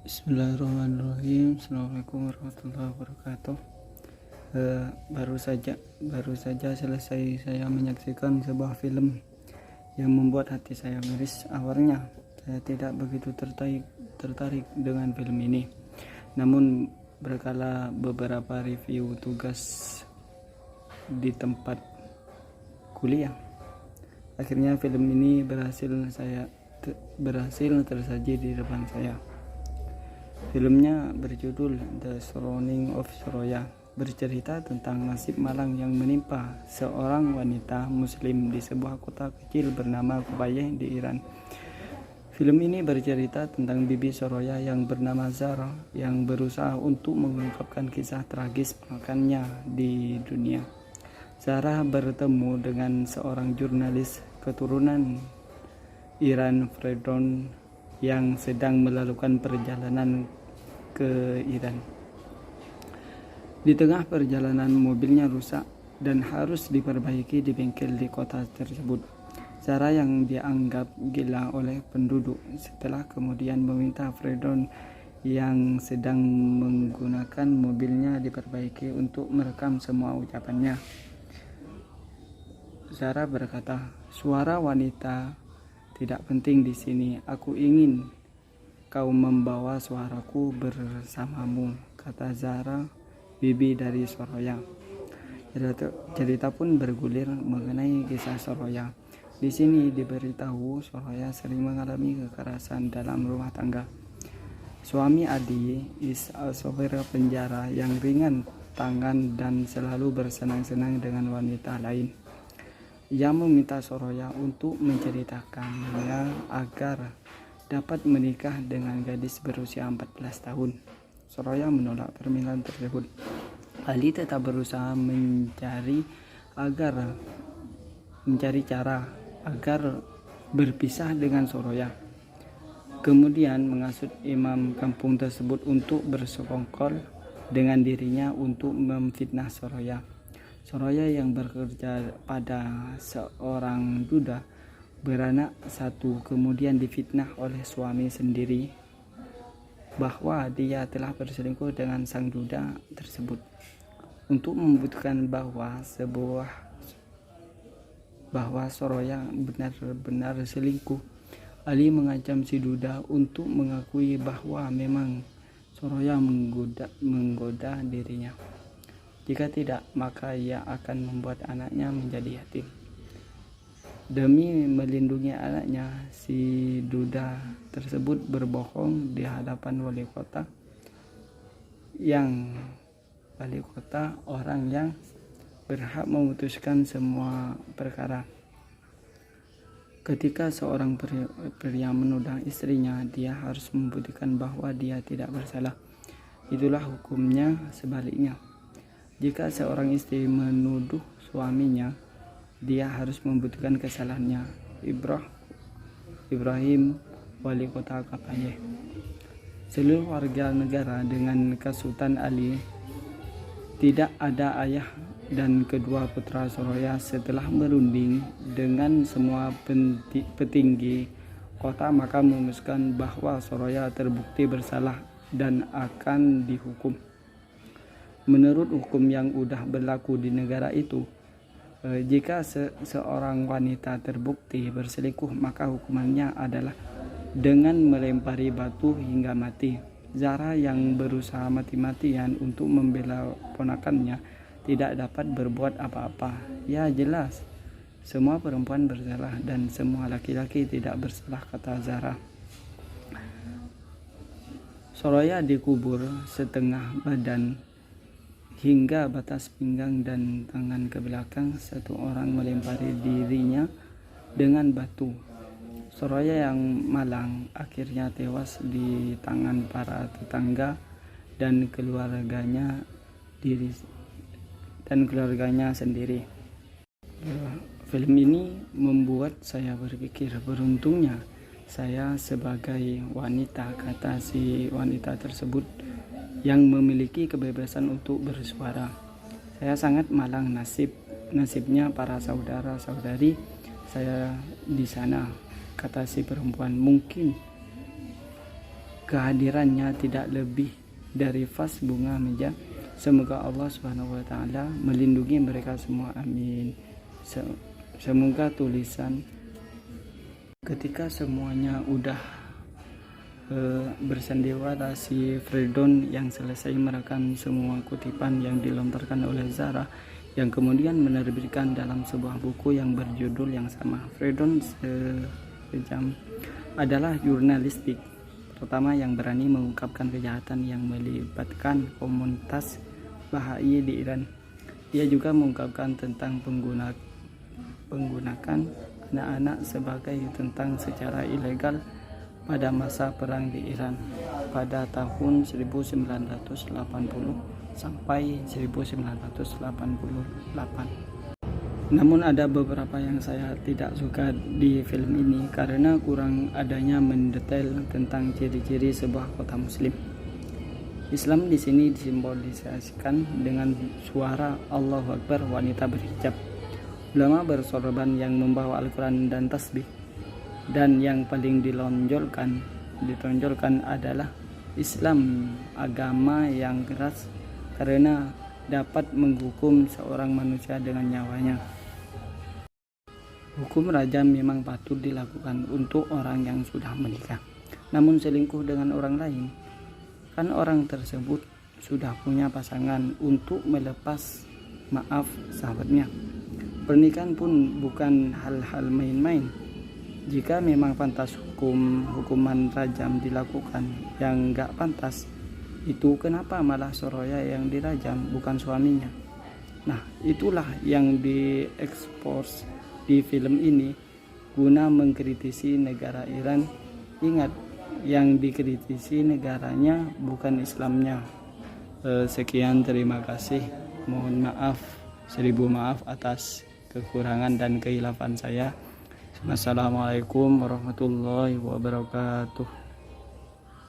Bismillahirrahmanirrahim. Assalamualaikum warahmatullahi wabarakatuh. Baru saja selesai saya menyaksikan sebuah film yang membuat hati saya miris. Awalnya saya tidak begitu tertarik dengan film ini. Namun berkala beberapa review tugas di tempat kuliah, akhirnya film ini berhasil tersaji di depan saya. Filmnya berjudul The Surrounding of Soroya, bercerita tentang nasib malang yang menimpa seorang wanita muslim di sebuah kota kecil bernama Kubayeh di Iran. Film ini bercerita tentang Bibi Soroya yang bernama Zara yang berusaha untuk mengungkapkan kisah tragis ponakannya di dunia. Zara bertemu dengan seorang jurnalis keturunan Iran, Fredon, yang sedang melakukan perjalanan ke Iran. Di tengah perjalanan mobilnya rusak dan harus diperbaiki di bengkel di kota tersebut. Zara yang dianggap gila oleh penduduk setelah kemudian meminta Fredon yang sedang menggunakan mobilnya diperbaiki untuk merekam semua ucapannya. Zara berkata, "Suara wanita tidak penting di sini. Aku ingin kau membawa suaraku bersamamu," kata Zara, bibi dari Soroya. Cerita pun bergulir mengenai kisah Soroya. Di sini diberitahu Soroya sering mengalami kekerasan dalam rumah tangga. Suami Adi sopir penjara yang ringan tangan dan selalu bersenang-senang dengan wanita lain. Ia meminta Soroya untuk menceritakannya agar dapat menikah dengan gadis berusia 14 tahun. Soroya menolak permintaan tersebut. Ali tetap berusaha mencari cara agar berpisah dengan Soroya. Kemudian mengasut imam kampung tersebut untuk bersekongkol dengan dirinya untuk memfitnah Soroya. Soroya yang bekerja pada seorang duda beranak satu kemudian difitnah oleh suami sendiri bahwa dia telah berselingkuh dengan sang duda tersebut. Untuk membuktikan bahwa Soroya benar-benar selingkuh, Ali mengancam si duda untuk mengakui bahwa memang Soroya menggoda dirinya. Jika tidak, maka ia akan membuat anaknya menjadi yatim. Demi melindungi anaknya, si duda tersebut berbohong di hadapan wali kota orang yang berhak memutuskan semua perkara. Ketika seorang pria menudang istrinya, dia harus membuktikan bahwa dia tidak bersalah. Itulah hukumnya sebaliknya. Jika seorang istri menuduh suaminya, dia harus membuktikan kesalahannya. Ibrahim, wali kota Kubayeh. Seluruh warga negara dengan Kesultanan Ali tidak ada ayah dan kedua putra Soroya setelah berunding dengan semua petinggi kota, maka memutuskan bahwa Soroya terbukti bersalah dan akan dihukum. Menurut hukum yang sudah berlaku di negara itu, jika seorang wanita terbukti berselingkuh, maka hukumannya adalah dengan melempari batu hingga mati. Zara yang berusaha mati-matian untuk membela ponakannya tidak dapat berbuat apa-apa. Ya jelas, semua perempuan bersalah dan semua laki-laki tidak bersalah, kata Zara. Soroya dikubur setengah badan hingga batas pinggang dan tangan ke belakang. Satu orang melempari dirinya dengan batu. Soroya yang malang akhirnya tewas di tangan para tetangga dan keluarganya sendiri. Film ini membuat saya berpikir, beruntungnya saya sebagai wanita, kata si wanita tersebut, yang memiliki kebebasan untuk bersuara. Saya sangat malang nasibnya para saudara-saudari saya di sana, kata si perempuan. Mungkin kehadirannya tidak lebih dari vas bunga meja. Semoga Allah Subhanahu wa taala melindungi mereka semua, amin. Semoga tulisan ketika semuanya udah bersandiwara, si Fredon yang selesai merekam semua kutipan yang dilontarkan oleh Zara, yang kemudian menerbitkan dalam sebuah buku yang berjudul yang sama. Fredon sejam adalah jurnalistik pertama yang berani mengungkapkan kejahatan yang melibatkan komunitas Baha'i di Iran. Dia juga mengungkapkan tentang penggunaan anak-anak sebagai tentang secara ilegal pada masa perang di Iran pada tahun 1980 sampai 1988. Namun ada beberapa yang saya tidak suka di film ini karena kurang adanya mendetail tentang ciri-ciri sebuah kota muslim. Islam di sini disimbolisasikan dengan suara Allahu Akbar, wanita berhijab, ulama bersorban yang membawa Al-Quran dan tasbih, dan yang paling ditonjolkan adalah Islam, agama yang keras karena dapat menghukum seorang manusia dengan nyawanya. Hukum rajam memang patut dilakukan untuk orang yang sudah menikah, namun selingkuh dengan orang lain, kan orang tersebut sudah punya pasangan, untuk melepas maaf sahabatnya. Pernikahan pun bukan hal-hal main-main. Jika memang pantas hukuman rajam dilakukan yang gak pantas, itu kenapa malah Soroya yang dirajam, bukan suaminya? Nah, itulah yang diekspos di film ini guna mengkritisi negara Iran. Ingat, yang dikritisi negaranya bukan Islamnya. Sekian, terima kasih. Mohon maaf, 1000 maaf atas kekurangan dan kehilafan saya. Assalamualaikum warahmatullahi wabarakatuh.